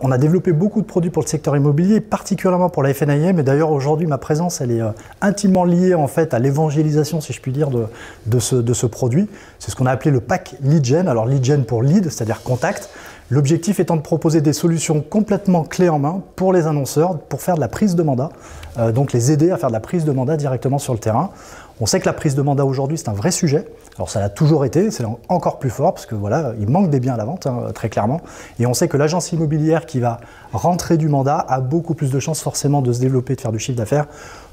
On a développé beaucoup de produits pour le secteur immobilier, particulièrement pour la FNIM, et d'ailleurs aujourd'hui ma présence elle est intimement liée en fait à l'évangélisation, si je puis dire, de ce produit. C'est ce qu'on a appelé le pack lead gen. Alors lead gen pour lead, c'est-à-dire contact. L'objectif étant de proposer des solutions complètement clés en main pour les annonceurs, pour faire de la prise de mandat, donc les aider à faire de la prise de mandat directement sur le terrain. On sait que la prise de mandat aujourd'hui c'est un vrai sujet. Alors ça l'a toujours été, c'est encore plus fort parce que voilà, il manque des biens à la vente, hein, très clairement. Et on sait que l'agence immobilière qui va rentrer du mandat a beaucoup plus de chances forcément de se développer, de faire du chiffre d'affaires.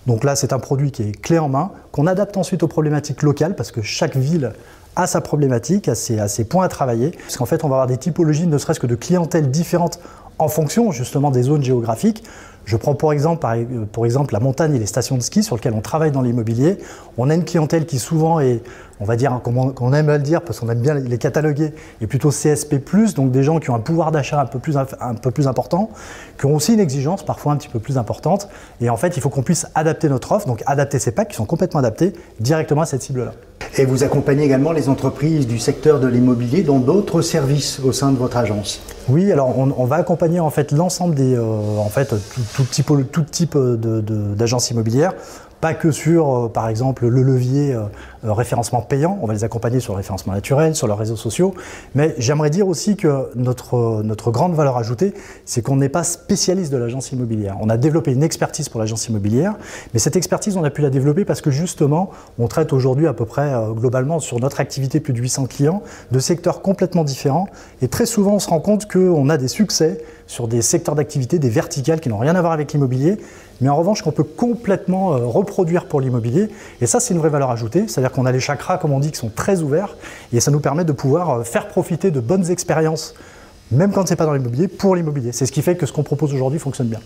Donc là c'est un produit qui est clé en main, qu'on adapte ensuite aux problématiques locales parce que chaque ville a sa problématique, a ses points à travailler. Parce qu'en fait on va avoir des typologies ne serait-ce que de clientèle différentes en fonction justement des zones géographiques. Je prends pour exemple la montagne et les stations de ski sur lesquelles on travaille dans l'immobilier. On a une clientèle qui souvent est, on va dire, comme on aime à le dire, parce qu'on aime bien les cataloguer, est plutôt CSP+, donc des gens qui ont un pouvoir d'achat un peu plus important, qui ont aussi une exigence parfois un petit peu plus importante. Et en fait, il faut qu'on puisse adapter notre offre, donc adapter ces packs qui sont complètement adaptés directement à cette cible-là. Et vous accompagnez également les entreprises du secteur de l'immobilier dans d'autres services au sein de votre agence? Oui, alors on va accompagner en fait l'ensemble des, tout type d'agences immobilières, pas que sur, par exemple, le levier référencement payant, on va les accompagner sur le référencement naturel, sur leurs réseaux sociaux, mais j'aimerais dire aussi que notre grande valeur ajoutée, c'est qu'on n'est pas spécialiste de l'agence immobilière. On a développé une expertise pour l'agence immobilière, mais cette expertise, on a pu la développer parce que justement, on traite aujourd'hui à peu près, globalement, sur notre activité, plus de 800 clients, de secteurs complètement différents, et très souvent, on se rend compte qu'on a des succès sur des secteurs d'activité, des verticales qui n'ont rien à voir avec l'immobilier, mais en revanche qu'on peut complètement reproduire pour l'immobilier. Et ça, c'est une vraie valeur ajoutée, c'est-à-dire qu'on a les chakras, comme on dit, qui sont très ouverts, et ça nous permet de pouvoir faire profiter de bonnes expériences, même quand ce n'est pas dans l'immobilier, pour l'immobilier. C'est ce qui fait que ce qu'on propose aujourd'hui fonctionne bien.